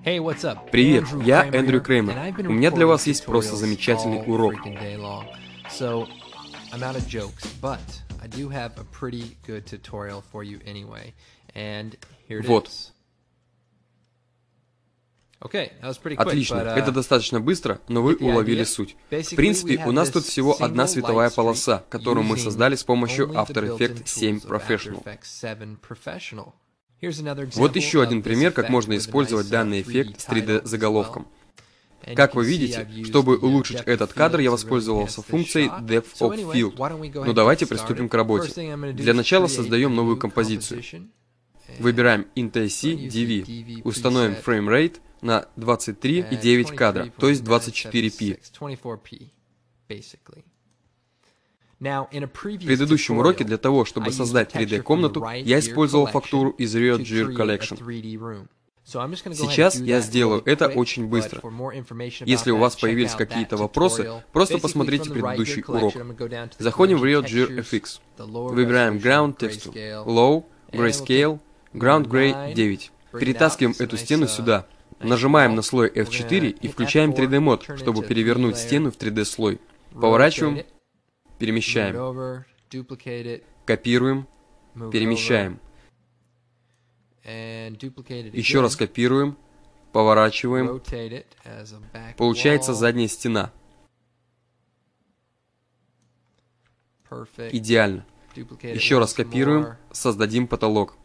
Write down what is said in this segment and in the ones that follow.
Привет, я Эндрю Крамер. У меня для вас есть просто замечательный урок. Вот. Отлично, это достаточно быстро, но вы уловили суть. В принципе, у нас тут всего одна световая полоса, которую мы создали с помощью After Effects 7 Professional. Вот еще один пример, как можно использовать данный эффект с 3D-заголовком. Как вы видите, чтобы улучшить этот кадр, я воспользовался функцией Depth of Field. Ну давайте приступим к работе. Для начала создаем новую композицию. Выбираем IntIC DV. Установим Frame Rate на 23,9 кадра, то есть 24p. В предыдущем уроке для того, чтобы создать 3D-комнату, я использовал фактуру из Rio Gear Collection. Сейчас я сделаю это очень быстро. Если у вас появились какие-то вопросы, просто посмотрите предыдущий урок. Заходим в Rio Gear FX. Выбираем Ground Texture, Low, Grayscale, Ground Gray 9. Перетаскиваем эту стену сюда. Нажимаем на слой F4 и включаем 3D мод, чтобы перевернуть стену в 3D слой. Поворачиваем, перемещаем, копируем, перемещаем. Еще раз копируем, поворачиваем. Получается задняя стена. Идеально. Еще раз копируем, создадим потолок.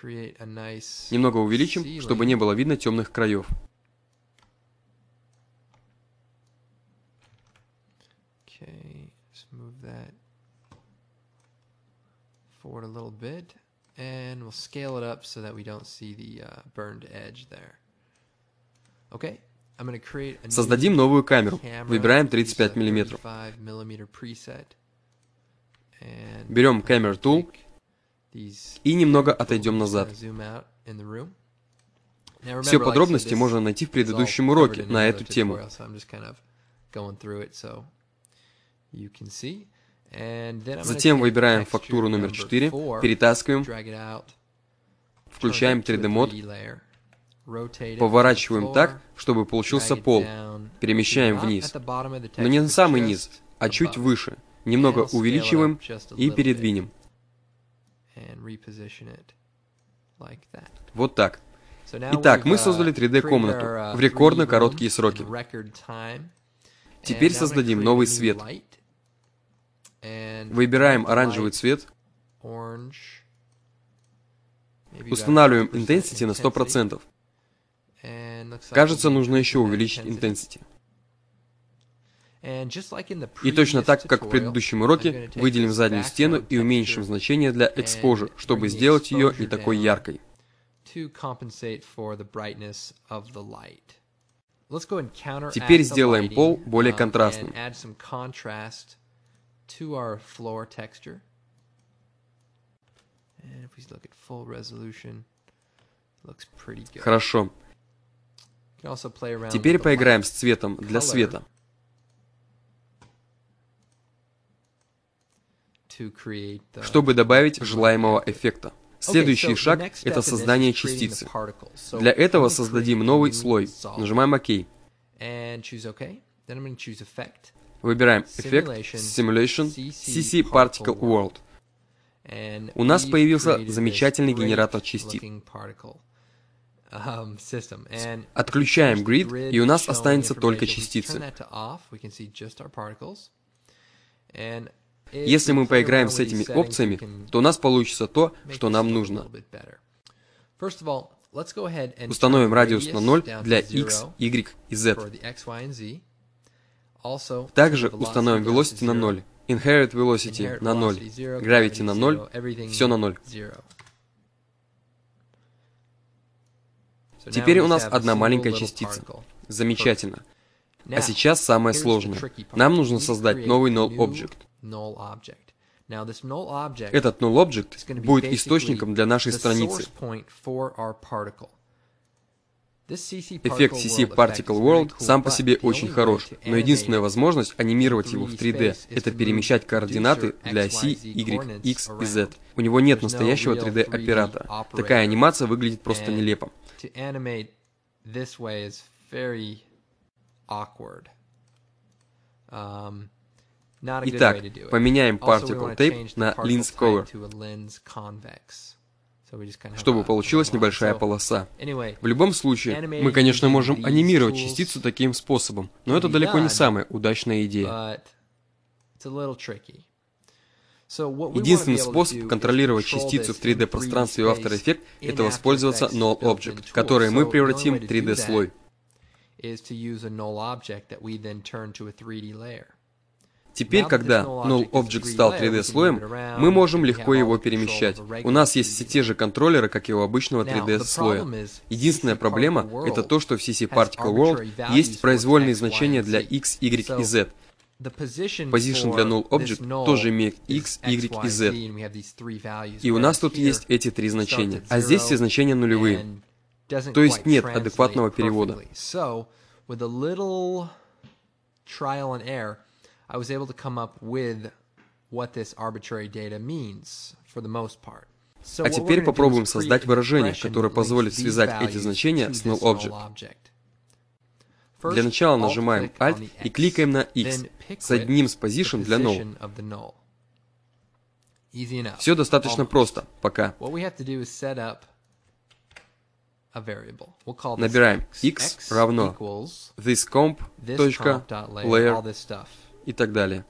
Немного увеличим, чтобы не было видно темных краев. Forward a little bit, and we'll scale it up so that we don't see the burned edge there. Okay, I'm going to create a Создадим новую камеру. Выбираем 35 мм. Берем Camera Tool и немного отойдем назад. Все подробности можно найти в предыдущем уроке на эту тему. Затем выбираем фактуру номер 4, перетаскиваем, включаем 3D мод, поворачиваем так, чтобы получился пол, перемещаем вниз, но не на самый низ, а чуть выше, немного увеличиваем и передвинем. Вот так. Итак, мы создали 3D-комнату в рекордно короткие сроки. Теперь создадим новый свет. Выбираем оранжевый цвет. Устанавливаем Intensity на 100%. Кажется, нужно еще увеличить Intensity. И точно так, как в предыдущем уроке, выделим заднюю стену и уменьшим значение для Exposure, чтобы сделать ее не такой яркой. Теперь сделаем пол более контрастным. To our floor texture. And if we look at full resolution, looks pretty good. Хорошо. Теперь поиграем с цветом для света. Чтобы добавить желаемого эффекта. Следующий шаг – это создание частицы. Для этого создадим новый слой. Нажимаем ОК. Выбираем эффект Simulation CC Particle World. У нас появился замечательный генератор частиц. Отключаем Grid, и у нас останется только частицы. Если мы поиграем с этими опциями, то у нас получится то, что нам нужно. Установим радиус на 0 для X, Y и Z. Также установим Velocity на 0, Inherent Velocity на 0, Gravity на 0, все на 0. Теперь у нас одна маленькая частица. Замечательно. А сейчас самое сложное. Нам нужно создать новый Null Object. Этот Null Object будет источником для нашей страницы. Эффект CC Particle World сам по себе очень хорош, но единственная возможность анимировать его в 3D — это перемещать координаты для оси Y, X и Z. У него нет настоящего 3D-оператора. Такая анимация выглядит просто нелепо. Итак, поменяем Particle Tape на Lens Color, чтобы получилась небольшая полоса. В любом случае, мы, конечно, можем анимировать частицу таким способом, но это далеко не самая удачная идея. Единственный способ контролировать частицу в 3D-пространстве в After Effects — это воспользоваться Null Object, который мы превратим в 3D-слой. Теперь, когда Null Object стал 3D-слоем, мы можем легко его перемещать. У нас есть все те же контроллеры, как и у обычного 3D-слоя. Единственная проблема — это то, что в CC Particle World есть произвольные значения для X, Y и Z. Position для Null Object тоже имеет X, Y и Z. И у нас тут есть эти три значения, а здесь все значения нулевые. То есть нет адекватного перевода. I was able to come up with what this arbitrary data means for the most part. А теперь попробуем создать выражение, которое позволит связать эти значения с Null Object. Для начала нажимаем Alt и кликаем на X с одним с Position для Null. Все достаточно просто, пока. Набираем X равно thisComp.layer и так далее.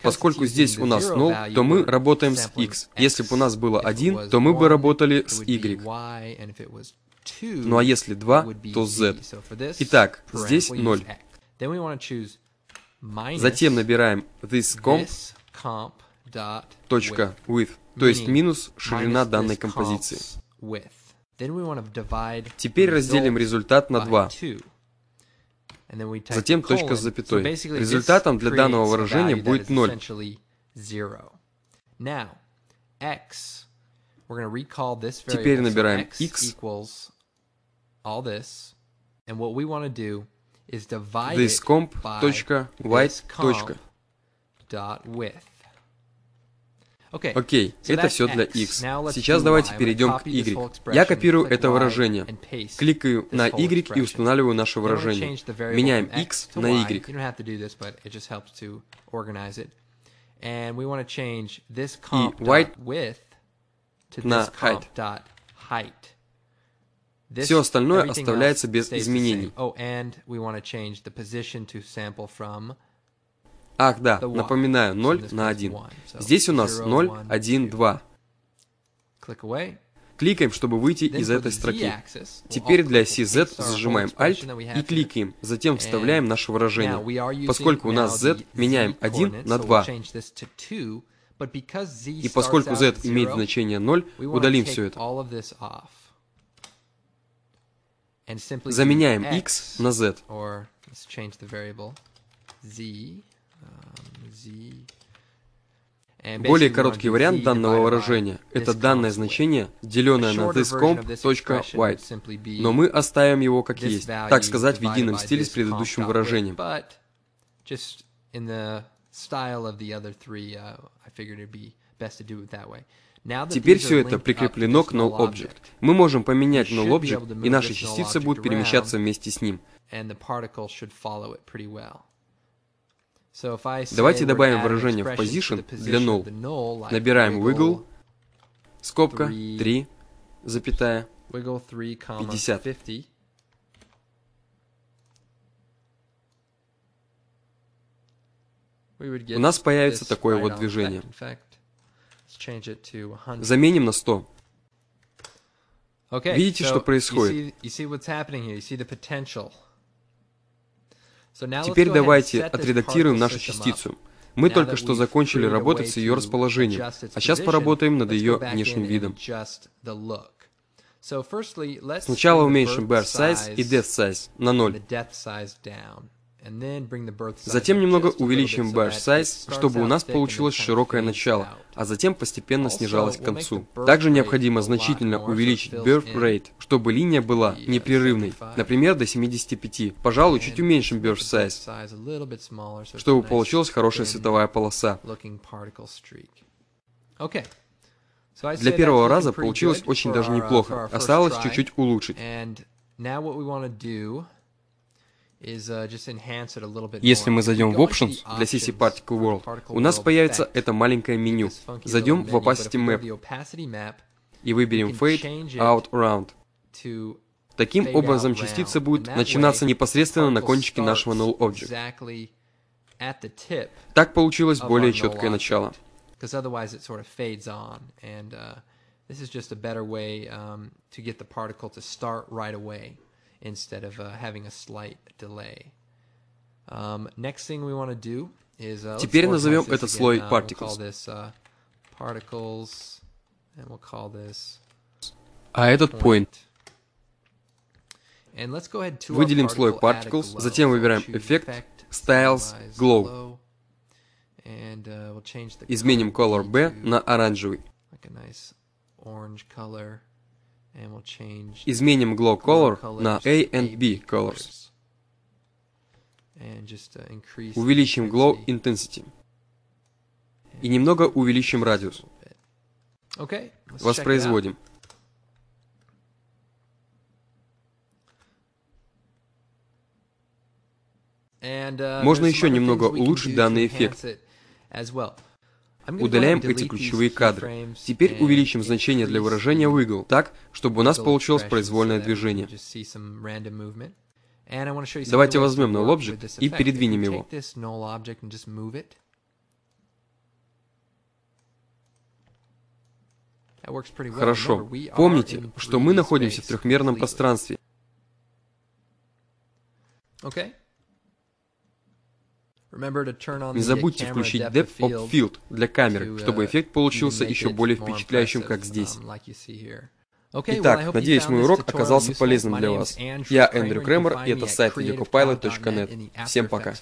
Поскольку здесь у нас 0, то мы работаем с X. Если бы у нас было 1, то мы бы работали с Y. Ну а если 2, то с Z. Итак, здесь 0. Затем набираем thisComp.width, то есть минус ширина данной композиции. Теперь разделим результат на 2. Затем точка с запятой. Результатом для данного выражения будет 0. Теперь набираем X. thisComp.width. Окей, это все для X. Сейчас давайте перейдем к Y. Я копирую это выражение. Кликаю на Y и устанавливаю наше выражение. Меняем X на Y. И White на Height. Все остальное оставляется без изменений. Ах, да, напоминаю, 0 на 1. Здесь у нас 0, 1, 2. Кликаем, чтобы выйти из этой строки. Теперь для оси Z зажимаем Alt и кликаем, затем вставляем наше выражение. Поскольку у нас Z, меняем 1 на 2. И поскольку Z имеет значение 0, удалим все это. Заменяем X на Z. Более короткий вариант данного выражения — это данное значение, деленное на thisComp.width, но мы оставим его как есть, так сказать, в едином стиле с предыдущим выражением. Теперь все это прикреплено к Null Object. Мы можем поменять Null Object, и наши частицы будут перемещаться вместе с ним. Давайте добавим выражение в Position для Null. Набираем Wiggle, скобка, 3, запятая, 50. У нас появится такое вот движение. Заменим на 100. Видите, что происходит? Теперь давайте отредактируем нашу частицу. Мы только что закончили работать с ее расположением, а сейчас поработаем над ее внешним видом. Сначала уменьшим Bare Size и Depth Size на 0. Затем немного увеличим brush size, чтобы у нас получилось широкое начало, а затем постепенно снижалось к концу. Также необходимо значительно увеличить birth rate, чтобы линия была непрерывной, например, до 75. Пожалуй, чуть уменьшим brush size, чтобы получилась хорошая световая полоса. Для первого раза получилось очень даже неплохо, осталось чуть-чуть улучшить. Если мы зайдем в Options для CC Particle World, у нас появится это маленькое меню. Зайдем в Opacity Map и выберем Fade Out Around. Таким образом, частица будет начинаться непосредственно на кончике нашего Null Object. Так получилось более четкое начало. Instead of having a slight delay. Next thing we want to do is теперь назовем этот слой Particles. Particles, and we'll call this а этот Point. And let's go ahead to выделим слой Particles, затем выбираем эффект Styles Glow. And we'll change the изменим Color B на оранжевый. Like a nice orange color. Изменим Glow Color на A and B Colors. Увеличим Glow Intensity. И немного увеличим радиус. Воспроизводим. Можно еще немного улучшить данный эффект. Удаляем эти ключевые кадры. Теперь увеличим значение для выражения Wiggle так, чтобы у нас получилось произвольное движение. Давайте возьмем Null Object и передвинем его. Хорошо. Помните, что мы находимся в трехмерном пространстве. Не забудьте включить Depth of Field для камеры, чтобы эффект получился еще более впечатляющим, как здесь. Итак, надеюсь, мой урок оказался полезным для вас. Я Эндрю Крамер, и это сайт videocopilot.net. Всем пока.